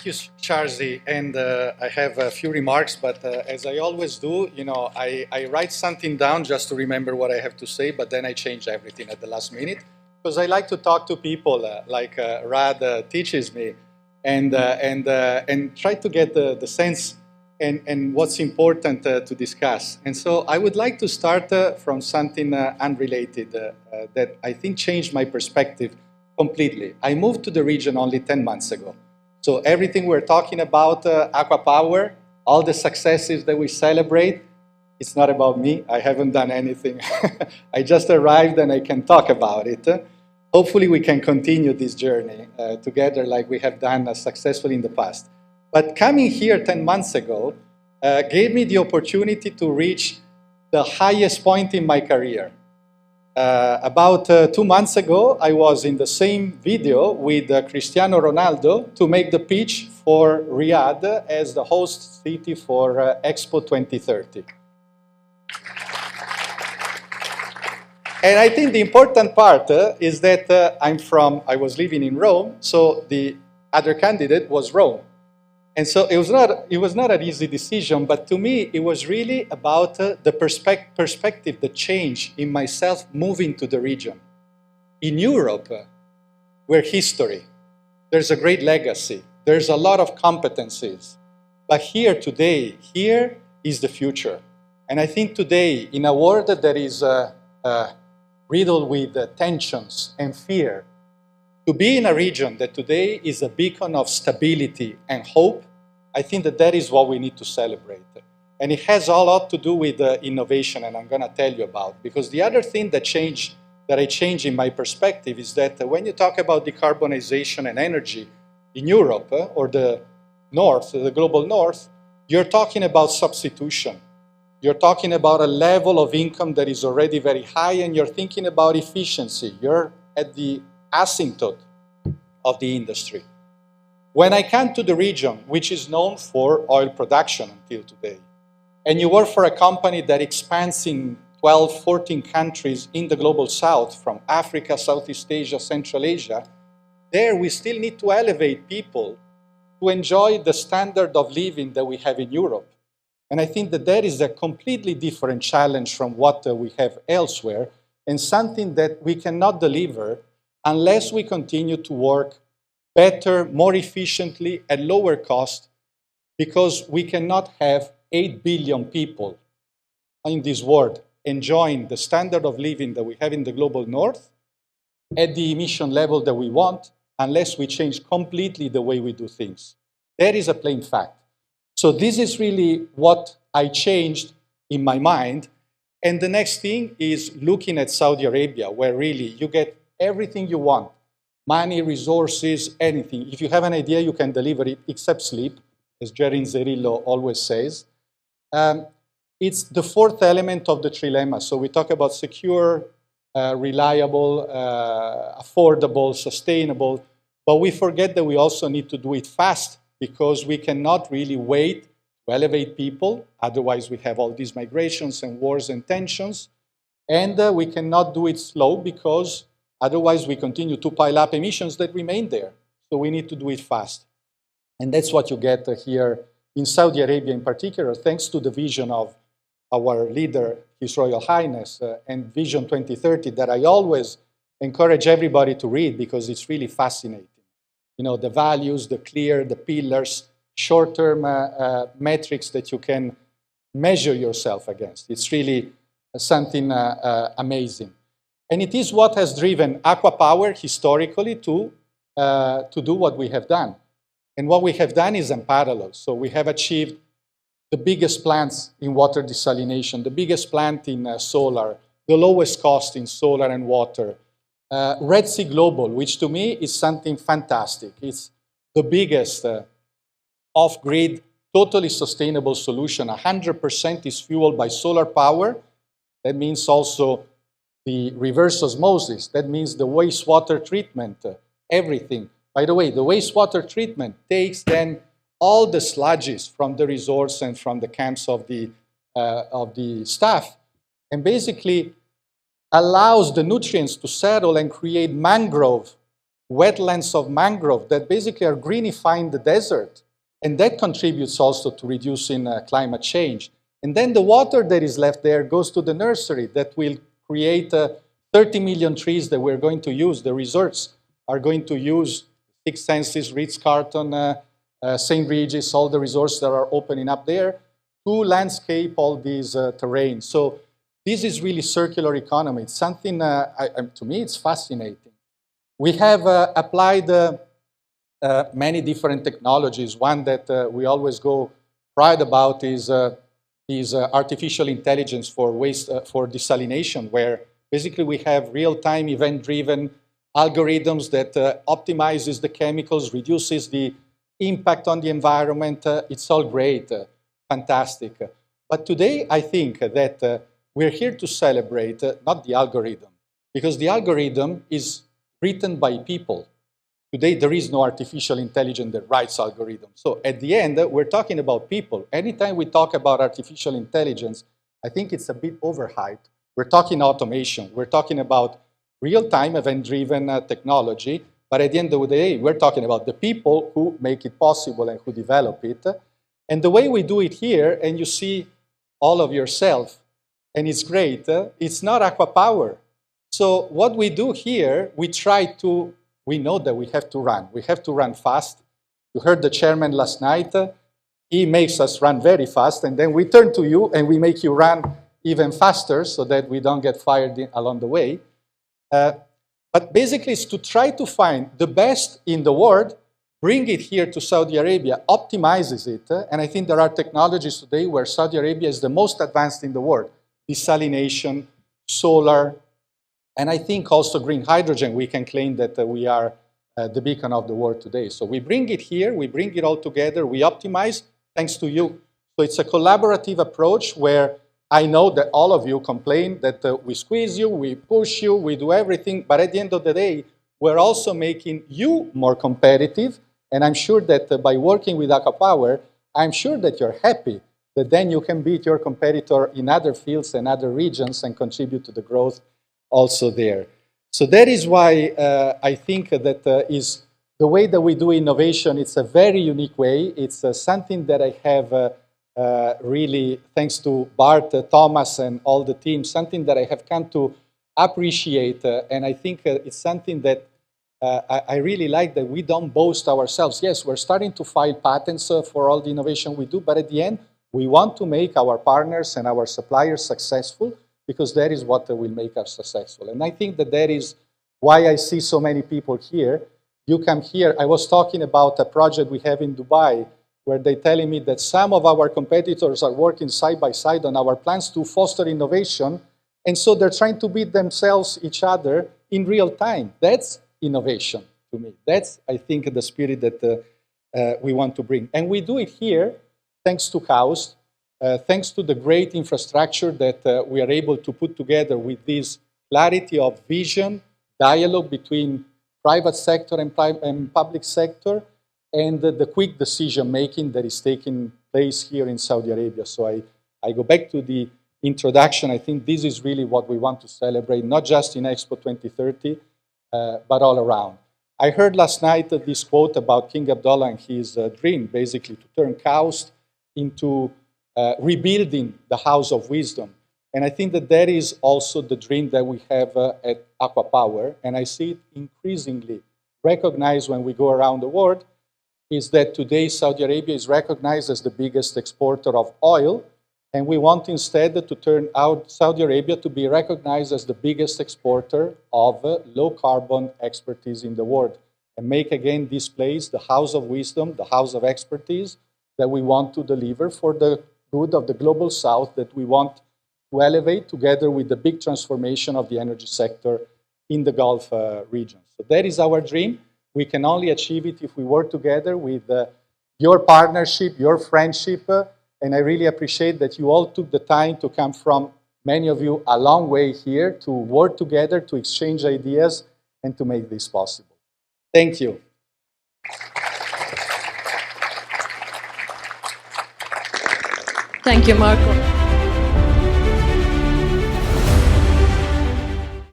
Thank you, Charzi. And I have a few remarks, but as I always do, I write something down just to remember what I have to say, but then I change everything at the last minute because I like to talk to people like Rad teaches me and try to get the sense and what's important to discuss. And so I would like to start from something unrelated that I think changed my perspective completely. I moved to the region only 10 months ago. So everything we're talking about, ACWA Power, all the successes that we celebrate, it's not about me. I haven't done anything. I just arrived and I can talk about it. Hopefully we can continue this journey together like we have done successfully in the past. But coming here 10 months ago gave me the opportunity to reach the highest point in my career. About 2 months ago, I was in the same video with Cristiano Ronaldo to make the pitch for Riyadh as the host city for Expo 2030. And I think the important part is that I was living in Rome, so the other candidate was Rome. And so it was not an easy decision, but to me, it was really about the perspective, the change in myself moving to the region. In Europe, we're history. There's a great legacy. There's a lot of competencies. But here today, here is the future. And I think today, in a world that is riddled with tensions and fear, to be in a region that today is a beacon of stability and hope, I think that is what we need to celebrate. And it has a lot to do with innovation, and I'm going to tell you about. Because the other thing that I changed in my perspective is that when you talk about decarbonization and energy in Europe or the North, the global North, you're talking about substitution. You're talking about a level of income that is already very high, and you're thinking about efficiency. You're at the asymptote of the industry. When I come to the region, which is known for oil production until today, and you work for a company that expands in 12, 14 countries in the global south, from Africa, Southeast Asia, Central Asia, there we still need to elevate people to enjoy the standard of living that we have in Europe. And I think that is a completely different challenge from what we have elsewhere, and something that we cannot deliver unless we continue to work better, more efficiently, at lower cost, because we cannot have 8 billion people in this world enjoying the standard of living that we have in the global north at the emission level that we want unless we change completely the way we do things. That is a plain fact. So this is really what I changed in my mind. And the next thing is looking at Saudi Arabia, where really you get everything you want. Money, resources, anything. If you have an idea, you can deliver it, except sleep, as Jerin Zerillo always says. It's the fourth element of the trilemma. So we talk about secure, reliable, affordable, sustainable, but we forget that we also need to do it fast, because we cannot really wait to elevate people. Otherwise, we have all these migrations and wars and tensions. And we cannot do it slow, because otherwise we continue to pile up emissions that remain there. So we need to do it fast. And that's what you get here in Saudi Arabia in particular, thanks to the vision of our leader, His Royal Highness, and Vision 2030 that I always encourage everybody to read, because it's really fascinating. You know, the values, the pillars, short-term metrics that you can measure yourself against. It's really something amazing. And it is what has driven ACWA Power historically to do what we have done. And what we have done is unparalleled. So we have achieved the biggest plants in water desalination, the biggest plant in solar, the lowest cost in solar and water. Red Sea Global, which to me is something fantastic. It's the biggest off-grid, totally sustainable solution. 100% is fueled by solar power. That means also the reverse osmosis. That means the wastewater treatment, everything. By the way, the wastewater treatment takes then all the sludges from the resorts and from the camps of the staff, and basically allows the nutrients to settle and create mangrove wetlands of mangrove that basically are greenifying the desert. And that contributes also to reducing climate change. And then the water that is left there goes to the nursery that will create 30 million trees that we're going to use. The resorts are going to use Six Senses, Ritz-Carlton, St. Regis, all the resorts that are opening up there to landscape all these terrains. So this is really circular economy. It's something, to me, it's fascinating. We have applied many different technologies. One that we always go pride about is artificial intelligence for waste, for desalination, where basically we have real-time event-driven algorithms that optimizes the chemicals, reduces the impact on the environment. It's all great, fantastic. But today, I think that we're here to celebrate not the algorithm, because the algorithm is written by people. Today, there is no artificial intelligence that writes algorithms. So at the end, we're talking about people. Anytime we talk about artificial intelligence, I think it's a bit overhyped. We're talking automation. We're talking about real-time event-driven technology. But at the end of the day, we're talking about the people who make it possible and who develop it. And the way we do it here, and you see all of yourself, and it's great, it's not ACWA Power. So what we do here, we know that we have to run. We have to run fast. You heard the chairman last night. He makes us run very fast, and then we turn to you and we make you run even faster so that we don't get fired along the way. But basically, it's to try to find the best in the world, bring it here to Saudi Arabia, optimizes it, and I think there are technologies today where Saudi Arabia is the most advanced in the world. Desalination, solar, and I think also green hydrogen. We can claim that we are the beacon of the world today. So we bring it here, we bring it all together, we optimize thanks to you. So it's a collaborative approach where I know that all of you complain that we squeeze you, we push you, we do everything, but at the end of the day, we're also making you more competitive, and I'm sure that by working with ACWA Power, I'm sure that you're happy that then you can beat your competitor in other fields and other regions and contribute to the growth also there. So that is why I think that is the way that we do innovation. It's a very unique way. It's something that I have really, thanks to Bart, Thomas, and all the team, something that I have come to appreciate. And I think it's something that I really like, that we don't boast ourselves. Yes, we're starting to file patents for all the innovation we do, but at the end, we want to make our partners and our suppliers successful, because that is what will make us successful. And I think that is why I see so many people here. You come here. I was talking about a project we have in Dubai, where they're telling me that some of our competitors are working side by side on our plans to foster innovation, and so they're trying to beat themselves, each other, in real time. That's innovation to me. That's, I think, the spirit that we want to bring. And we do it here thanks to KAUST, thanks to the great infrastructure that we are able to put together with this clarity of vision, dialogue between private sector and public sector, and the quick decision-making that is taking place here in Saudi Arabia. So I go back to the introduction. I think this is really what we want to celebrate, not just in Expo 2030, but all around. I heard last night this quote about King Abdullah and his dream, basically, to turn KAUST into rebuilding the House of Wisdom. And I think that is also the dream that we have at ACWA Power, and I see it increasingly recognized when we go around the world, is that today Saudi Arabia is recognized as the biggest exporter of oil, and we want instead to turn out Saudi Arabia to be recognized as the biggest exporter of low-carbon expertise in the world, and make again this place the House of Wisdom, the House of Expertise that we want to deliver for the good of the global South, that we want to elevate together with the big transformation of the energy sector in the Gulf region. So that is our dream. We can only achieve it if we work together with your partnership, your friendship, and I really appreciate that you all took the time to come from, many of you, a long way here to work together, to exchange ideas, and to make this possible. Thank you. Thank you, Marco.